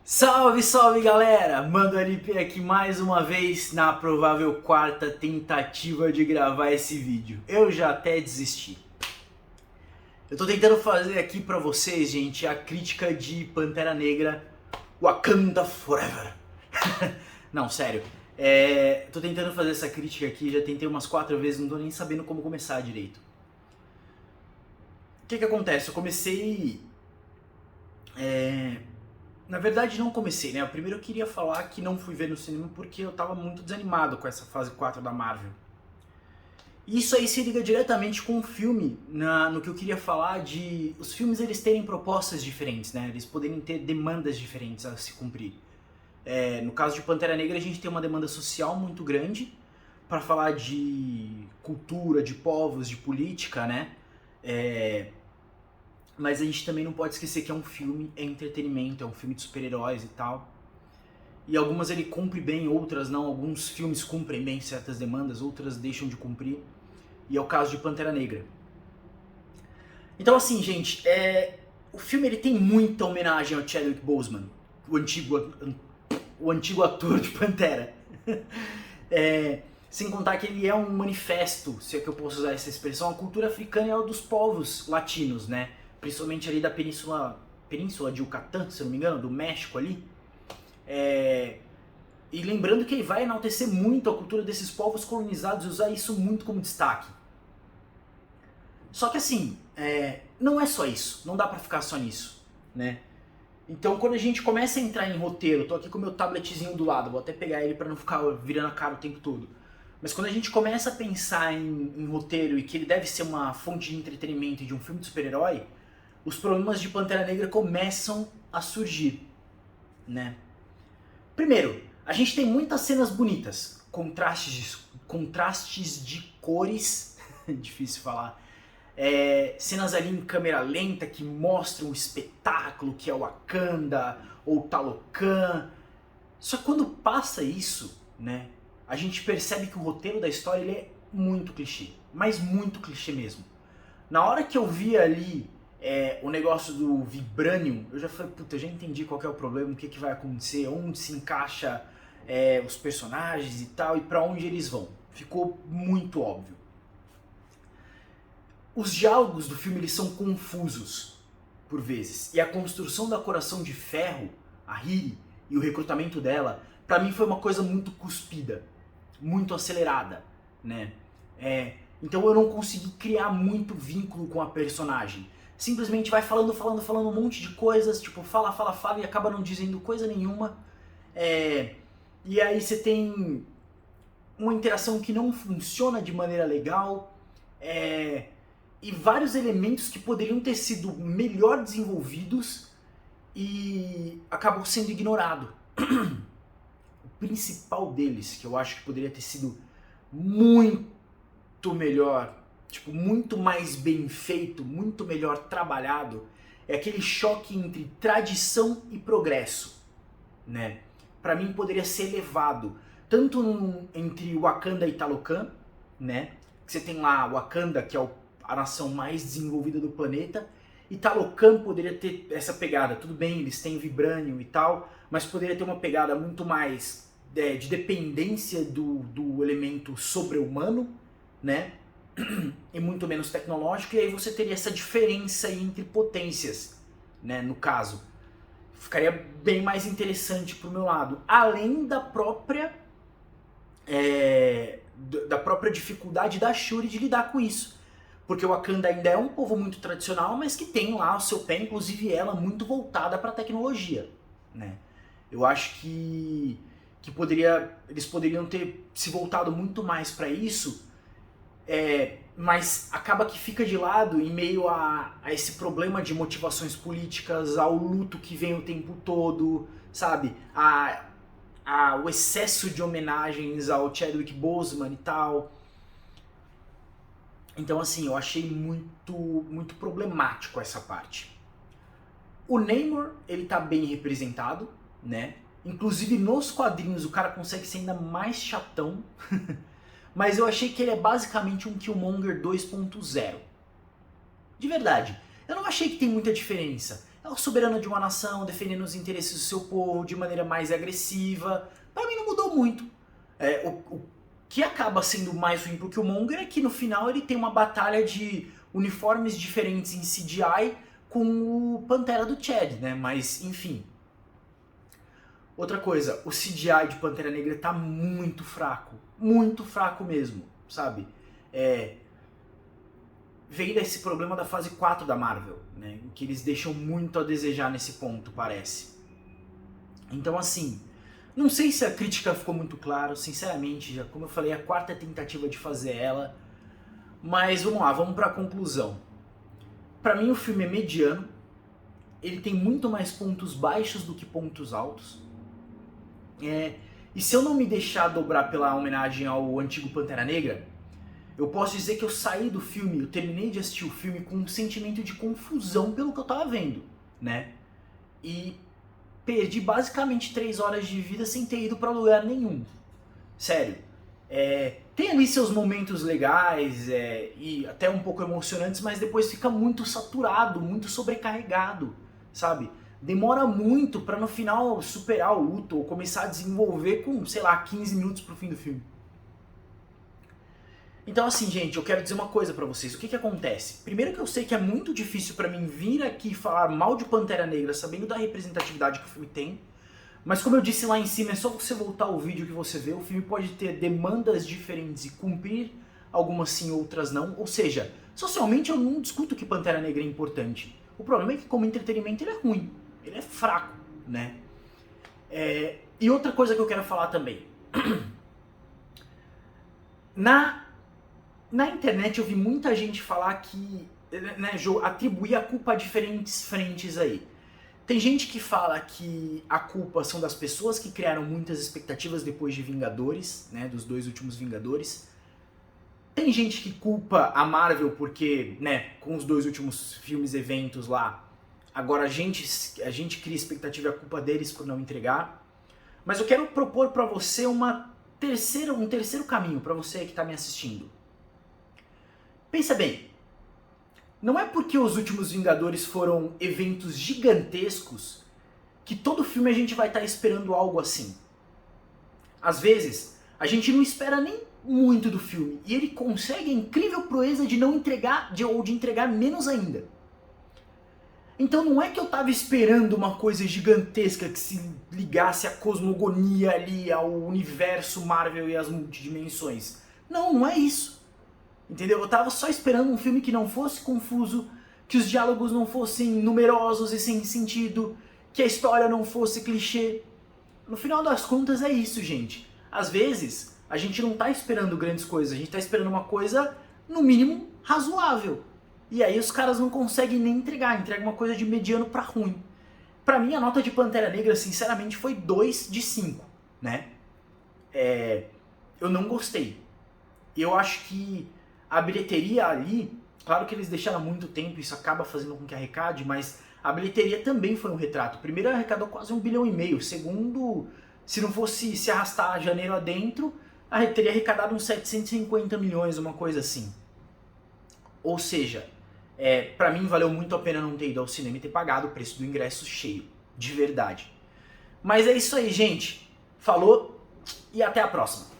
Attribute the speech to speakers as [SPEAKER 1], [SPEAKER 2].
[SPEAKER 1] Salve, salve galera! Mando LP aqui mais uma vez na provável quarta tentativa de gravar esse vídeo. Eu já até desisti. Eu tô tentando fazer aqui pra vocês, gente, a crítica de Pantera Negra Wakanda Forever. Não, sério. Tô tentando fazer essa crítica aqui, já tentei umas 4 vezes, não tô nem sabendo como começar direito. O que acontece? Eu comecei... Na verdade não comecei, né? Primeiro eu queria falar que não fui ver no cinema porque eu tava muito desanimado com essa fase 4 da Marvel. E isso aí se liga diretamente com o filme, no que eu queria falar de os filmes eles terem propostas diferentes, né? Eles poderem ter demandas diferentes a se cumprir. No caso de Pantera Negra a gente tem uma demanda social muito grande para falar de cultura, de povos, de política, né? Mas a gente também não pode esquecer que é um filme, é entretenimento, é um filme de super-heróis e tal. E algumas ele cumpre bem, outras não. Alguns filmes cumprem bem certas demandas, outras deixam de cumprir. E é o caso de Pantera Negra. Então assim, gente, o filme ele tem muita homenagem ao Chadwick Boseman, o antigo ator de Pantera. Sem contar que ele é um manifesto, se é que eu posso usar essa expressão, a cultura africana é o dos povos latinos, né? Principalmente ali da Península de Yucatán, se eu não me engano, do México ali. E lembrando que ele vai enaltecer muito a cultura desses povos colonizados e usar isso muito como destaque. Só que assim, não é só isso, não dá pra ficar só nisso, né? Então quando a gente começa a entrar em roteiro, tô aqui com o meu tabletzinho do lado, vou até pegar ele pra não ficar virando a cara o tempo todo. Mas quando a gente começa a pensar em roteiro e que ele deve ser uma fonte de entretenimento de um filme de super-herói, os problemas de Pantera Negra começam a surgir, né? Primeiro, a gente tem muitas cenas bonitas, contrastes de cores, difícil falar, cenas ali em câmera lenta que mostram o espetáculo que é o Wakanda ou Talocan. Só que quando passa isso, né, a gente percebe que o roteiro da história ele é muito clichê, mas muito clichê mesmo. Na hora que eu vi ali o negócio do Vibranium, eu já falei, puta, eu já entendi qual que é o problema, o que, que vai acontecer, onde se encaixa os personagens e tal, e pra onde eles vão. Ficou muito óbvio. Os diálogos do filme eles são confusos, por vezes, e a construção da Coração de Ferro, a Riri, e o recrutamento dela, pra mim foi uma coisa muito cuspida, muito acelerada, né? Então eu não consegui criar muito vínculo com a personagem. Simplesmente vai falando um monte de coisas, tipo, fala e acaba não dizendo coisa nenhuma. E aí você tem uma interação que não funciona de maneira legal. E vários elementos que poderiam ter sido melhor desenvolvidos e acabam sendo ignorado. O principal deles, que eu acho que poderia ter sido muito melhor, tipo, muito mais bem feito, muito melhor trabalhado, é aquele choque entre tradição e progresso, né? Pra mim poderia ser elevado, tanto entre Wakanda e Talocan, né? Que você tem lá Wakanda, que é a nação mais desenvolvida do planeta, e Talocan poderia ter essa pegada. Tudo bem, eles têm Vibranium e tal, mas poderia ter uma pegada muito mais de dependência do elemento sobre-humano, né? E muito menos tecnológico, e aí você teria essa diferença aí entre potências, né, no caso. Ficaria bem mais interessante pro meu lado. Além da própria dificuldade da Shuri de lidar com isso. Porque o Wakanda ainda é um povo muito tradicional, mas que tem lá o seu pé, inclusive ela, muito voltada para a tecnologia, né? Eu acho que eles poderiam ter se voltado muito mais para isso, mas acaba que fica de lado em meio a esse problema de motivações políticas, ao luto que vem o tempo todo, sabe? O excesso de homenagens ao Chadwick Boseman e tal. Então assim, eu achei muito problemático essa parte. O Namor, ele tá bem representado, né? Inclusive nos quadrinhos o cara consegue ser ainda mais chatão. Mas eu achei que ele é basicamente um Killmonger 2.0. De verdade. Eu não achei que tem muita diferença. é o soberano de uma nação, defendendo os interesses do seu povo de maneira mais agressiva. Pra mim não mudou muito. O que acaba sendo mais ruim pro Killmonger é que no final ele tem uma batalha de uniformes diferentes em CGI com o Pantera do Chad, né? Mas, enfim. Outra coisa, o CGI de Pantera Negra tá muito fraco mesmo, sabe? Veio desse problema da fase 4 da Marvel, né? Que eles deixam muito a desejar nesse ponto, parece. Então, assim, não sei se a crítica ficou muito clara, sinceramente, já como eu falei, é a quarta tentativa de fazer ela. Mas vamos lá, vamos pra conclusão. Pra mim o filme é mediano, ele tem muito mais pontos baixos do que pontos altos. E se eu não me deixar dobrar pela homenagem ao antigo Pantera Negra, eu posso dizer que eu saí do filme, eu terminei de assistir o filme com um sentimento de confusão pelo que eu tava vendo, né? E perdi basicamente 3 horas de vida sem ter ido pra lugar nenhum. Sério. Tem ali seus momentos legais e até um pouco emocionantes, mas depois fica muito saturado, muito sobrecarregado, sabe? Demora muito pra no final superar o luto ou começar a desenvolver com, sei lá, 15 minutos pro fim do filme. Então assim, gente, eu quero dizer uma coisa pra vocês. O que acontece? Primeiro que eu sei que é muito difícil pra mim vir aqui falar mal de Pantera Negra sabendo da representatividade que o filme tem. Mas como eu disse lá em cima, é só você voltar o vídeo que você vê. O filme pode ter demandas diferentes e cumprir algumas sim, outras não. Ou seja, socialmente eu não discuto que Pantera Negra é importante. O problema é que como entretenimento ele é ruim. Ele é fraco, né? E outra coisa que eu quero falar também. Na internet eu vi muita gente falar que, né, atribuir a culpa a diferentes frentes aí. Tem gente que fala que a culpa são das pessoas que criaram muitas expectativas depois de Vingadores, né, dos 2 últimos Vingadores. Tem gente que culpa a Marvel porque, né, com os 2 últimos filmes, eventos lá, agora a gente cria expectativa e a culpa deles por não entregar. Mas eu quero propor pra você um terceiro caminho pra você que tá me assistindo. Pensa bem, não é porque os últimos Vingadores foram eventos gigantescos que todo filme a gente vai estar esperando algo assim. Às vezes, a gente não espera nem muito do filme e ele consegue a incrível proeza de não entregar, ou de entregar menos ainda. Então não é que eu tava esperando uma coisa gigantesca que se ligasse à cosmogonia ali, ao universo Marvel e às multidimensões. Não, não é isso. Entendeu? Eu tava só esperando um filme que não fosse confuso, que os diálogos não fossem numerosos e sem sentido, que a história não fosse clichê. No final das contas é isso, gente. Às vezes, a gente não tá esperando grandes coisas, a gente tá esperando uma coisa, no mínimo, razoável. E aí os caras não conseguem nem entregar, entregam uma coisa de mediano pra ruim. Pra mim, a nota de Pantera Negra, sinceramente, foi 2 de 5, né? Eu não gostei. Eu acho que a bilheteria ali, claro que eles deixaram muito tempo, isso acaba fazendo com que arrecade, mas a bilheteria também foi um retrato. Primeiro arrecadou quase 1,5 bilhão. Segundo, se não fosse se arrastar janeiro adentro, teria arrecadado uns 750 milhões, uma coisa assim. Ou seja, pra mim valeu muito a pena não ter ido ao cinema e ter pagado o preço do ingresso cheio, de verdade. Mas é isso aí, gente. Falou e até a próxima.